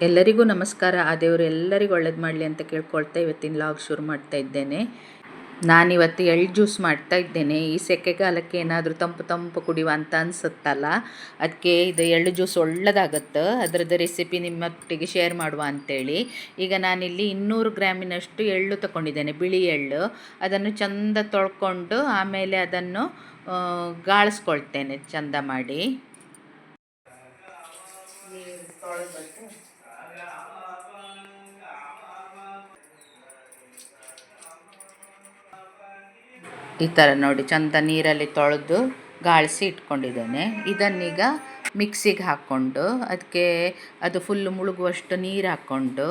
ಎಲ್ಲರಿಗೂ ನಮಸ್ಕಾರ. ಆ ದೇವರು ಎಲ್ಲರಿಗೂ ಒಳ್ಳೇದು ಮಾಡಲಿ ಅಂತ ಕೇಳ್ಕೊಳ್ತಾ ಇವತ್ತಿನ ಲಾಗ್ ಶುರು ಮಾಡ್ತಾ ಇದ್ದೇನೆ. ನಾನಿವತ್ತು ಎಳ್ಳು ಜ್ಯೂಸ್ ಮಾಡ್ತಾ ಇದ್ದೇನೆ. ಈ ಸೆಕೆಗಾಲಕ್ಕೆ ಏನಾದರೂ ತಂಪು ತಂಪು ಕುಡಿಯುವ ಅಂತ ಅನಿಸುತ್ತಲ್ಲ, ಅದಕ್ಕೆ ಇದು ಎಳ್ಳು ಜ್ಯೂಸ್ ಒಳ್ಳೆದಾಗುತ್ತೆ. ಅದರದ್ದು ರೆಸಿಪಿ ನಿಮ್ಮೊಟ್ಟಿಗೆ ಶೇರ್ ಮಾಡುವ ಅಂಥೇಳಿ. ಈಗ ನಾನಿಲ್ಲಿ 200 ಗ್ರಾಮಿನಷ್ಟು ಎಳ್ಳು ತಗೊಂಡಿದ್ದೇನೆ, ಬಿಳಿ ಎಳ್ಳು. ಅದನ್ನು ಚೆಂದ ತೊಳ್ಕೊಂಡು ಆಮೇಲೆ ಅದನ್ನು ಗಾಳಿಸ್ಕೊಳ್ತೇನೆ ಚೆಂದ ಮಾಡಿ. ಈ ಥರ ನೋಡಿ ಚೆಂದ ನೀರಲ್ಲಿ ತೊಳೆದು ಗಾಳಿಸಿ ಇಟ್ಕೊಂಡಿದ್ದೇನೆ. ಇದನ್ನೀಗ ಮಿಕ್ಸಿಗೆ ಹಾಕ್ಕೊಂಡು ಅದಕ್ಕೆ ಅದು ಫುಲ್ಲು ಮುಳುಗುವಷ್ಟು ನೀರು ಹಾಕ್ಕೊಂಡು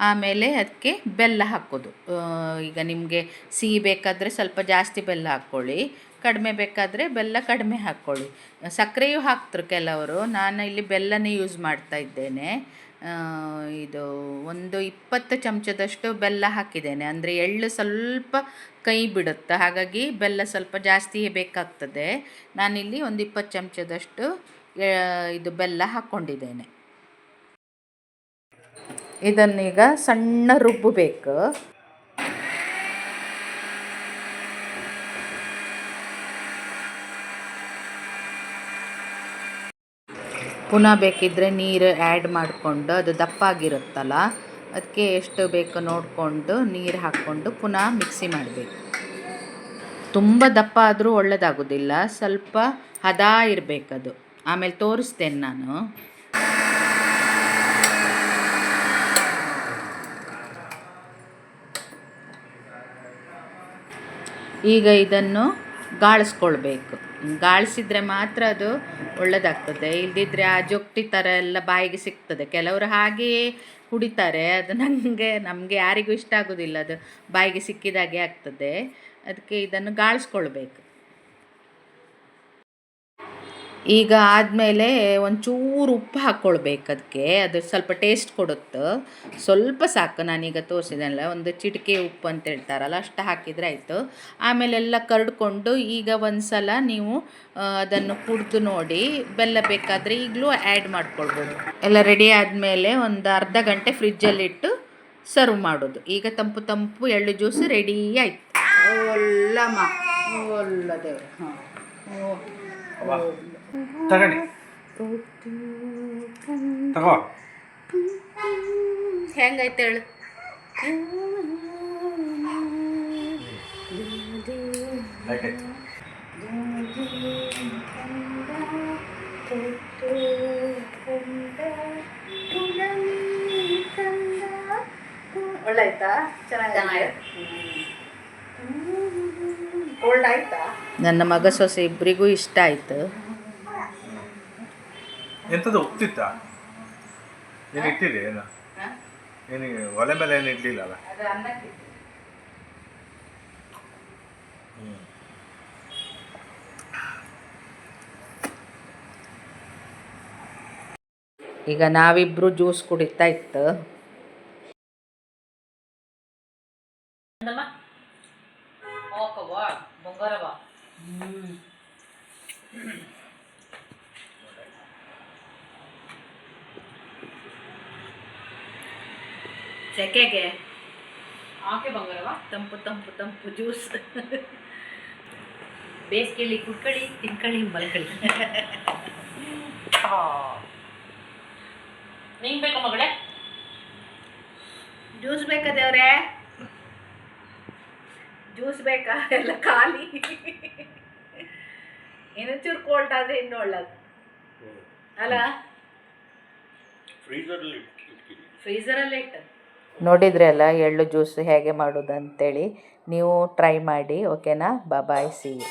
ಆಮೇಲೆ ಅದಕ್ಕೆ ಬೆಲ್ಲ ಹಾಕೋದು. ಈಗ ನಿಮಗೆ ಸಿಹಿ ಬೇಕಾದರೆ ಸ್ವಲ್ಪ ಜಾಸ್ತಿ ಬೆಲ್ಲ ಹಾಕ್ಕೊಳ್ಳಿ, ಕಡಿಮೆ ಬೇಕಾದರೆ ಬೆಲ್ಲ ಕಡಿಮೆ ಹಾಕ್ಕೊಳ್ಳಿ. ಸಕ್ಕರೆಯೂ ಹಾಕ್ತಾರೆ ಕೆಲವರು, ನಾನು ಇಲ್ಲಿ ಬೆಲ್ಲನೇ ಯೂಸ್ ಮಾಡ್ತಾ ಇದ್ದೇನೆ. ಇದು ಒಂದು 20 ಚಮಚದಷ್ಟು ಬೆಲ್ಲ ಹಾಕಿದ್ದೇನೆ. ಅಂದರೆ ಎಳ್ಳು ಸ್ವಲ್ಪ ಕೈ ಬಿಡುತ್ತೆ, ಹಾಗಾಗಿ ಬೆಲ್ಲ ಸ್ವಲ್ಪ ಜಾಸ್ತಿಯೇ ಬೇಕಾಗ್ತದೆ. ನಾನಿಲ್ಲಿ ಒಂದು 20 ಚಮಚದಷ್ಟು ಇದು ಬೆಲ್ಲ ಹಾಕ್ಕೊಂಡಿದ್ದೇನೆ. ಇದನ್ನೀಗ ಸಣ್ಣ ರುಬ್ಬಬೇಕು. ಪುನಃ ಬೇಕಿದ್ದರೆ ನೀರು ಆ್ಯಡ್ ಮಾಡಿಕೊಂಡು ಅದು ದಪ್ಪಾಗಿರುತ್ತಲ್ಲ, ಅದಕ್ಕೆ ಎಷ್ಟು ಬೇಕೋ ನೋಡಿಕೊಂಡು ನೀರು ಹಾಕ್ಕೊಂಡು ಪುನಃ ಮಿಕ್ಸಿ ಮಾಡಬೇಕು. ತುಂಬ ದಪ್ಪ ಆದರೂ ಒಳ್ಳೆಯದಾಗೋದಿಲ್ಲ, ಸ್ವಲ್ಪ ಹದ ಇರಬೇಕದು. ಆಮೇಲೆ ತೋರಿಸ್ತೇನೆ ನಾನು. ಈಗ ಇದನ್ನು ಗಾಳಿಸ್ಕೊಳ್ಬೇಕು. ಗಾಳಿಸಿದರೆ ಮಾತ್ರ ಅದು ಒಳ್ಳೆಯದಾಗ್ತದೆ, ಇಲ್ಲದಿದ್ದರೆ ಆ ಜೊಕ್ಟಿ ಥರ ಎಲ್ಲ ಬಾಯಿಗೆ ಸಿಗ್ತದೆ. ಕೆಲವರು ಹಾಗೆಯೇ ಕುಡಿತಾರೆ, ಅದು ನಮಗೆ ಯಾರಿಗೂ ಇಷ್ಟ ಆಗೋದಿಲ್ಲ, ಅದು ಬಾಯಿಗೆ ಸಿಕ್ಕಿದಾಗೆ ಆಗ್ತದೆ. ಅದಕ್ಕೆ ಇದನ್ನು ಗಾಳಿಸ್ಕೊಳ್ಬೇಕು. ಈಗ ಆದಮೇಲೆ ಒಂಚೂರು ಉಪ್ಪು ಹಾಕ್ಕೊಳ್ಬೇಕು ಅದಕ್ಕೆ, ಅದು ಸ್ವಲ್ಪ ಟೇಸ್ಟ್ ಕೊಡುತ್ತೆ. ಸ್ವಲ್ಪ ಸಾಕು, ನಾನೀಗ ತೋರಿಸಿದೆನಲ್ಲ, ಒಂದು ಚಿಟಿಕೆ ಉಪ್ಪು ಅಂತ ಹೇಳ್ತಾರಲ್ಲ, ಅಷ್ಟು ಹಾಕಿದರೆ ಆಯಿತು. ಆಮೇಲೆಲ್ಲ ಕರಡ್ಕೊಂಡು ಈಗ ಒಂದು ಸಲ ನೀವು ಅದನ್ನು ಕುಡಿದು ನೋಡಿ, ಬೆಲ್ಲ ಬೇಕಾದರೆ ಈಗಲೂ ಆ್ಯಡ್ ಮಾಡ್ಕೊಳ್ಬೋದು. ಎಲ್ಲ ರೆಡಿ ಆದಮೇಲೆ ಒಂದು ಅರ್ಧ ಗಂಟೆ ಫ್ರಿಜ್ಜಲ್ಲಿಟ್ಟು ಸರ್ವ್ ಮಾಡೋದು. ಈಗ ತಂಪು ತಂಪು ಎಳ್ಳು ಜ್ಯೂಸ್ ರೆಡಿ ಆಯಿತು. ಒಳ್ಳೆ ದೇವ್ರೆ. ತಗೊಳ್ಳಿ, ತಗೋ. ಹೆಂಗೈತೆ ಹೇಳು? ಒಳ್ಳೆ ಆಯ್ತಾ? ಚೆನ್ನಾಗಿದೆ. ಕೋಲ್ಡ್ ಆಯ್ತಾ? ನನ್ನ ಮಗ ಸೊಸೆ ಇಬ್ಬರಿಗೂ ಇಷ್ಟ ಆಯಿತು. ಎಂಥದ್ದು ಉಪ್ತಿತ್ತ? ಏನು ಇಟ್ಟಿಲ್ಲ? ಏನು ಒಲೆ ಮೇಲೆ ಏನು ಇಡ್ಲಿಲ್ಲ ಅಲ್ಲ? ಈಗ ನಾವಿಬ್ರು ಜ್ಯೂಸ್ ಕುಡಿತಾ ಇತ್ತು. ಸೆಕೆಗೆ ಆಕೆ ಬಂಗಾರವ ತಂಪು ತಂಪು ತಂಪು ಜ್ಯೂಸ್. ಬೇಸಿಗೆಯಲ್ಲಿ ಕುಡ್ಕೊಳ್ಳಿ, ತಿನ್ಕೊಳ್ಳಿ, ಮಲ್ಕೊಳ್ಳಿ. ನಿಂಗೆ ಬೇಕಾ ಮಗಳೇ ಜ್ಯೂಸ್? ಬೇಕಾ ದೇವ್ರೆ? ಜ್ಯೂಸ್ ಬೇಕಾ? ಎಲ್ಲ ಖಾಲಿ. ಏನೊಂಚೂರು ಕೋಲ್ಡ್ ಆದರೆ ಇನ್ನೂ ಒಳ್ಳೇದು ಅಲ್ಲ? ಫ್ರೀಝರಲ್ಲೇ ಇಟ್ಟು ನೋಡಿದ್ರೆ ಅಲ್ಲ ಎಳ್ಳು ಜ್ಯೂಸ್ ಹೇಗೆ ಮಾಡೋದು ಅಂತೇಳಿ. ನೀವು ಟ್ರೈ ಮಾಡಿ. ಓಕೆನಾ? ಬಾಯ್, ಸಿ ಯು.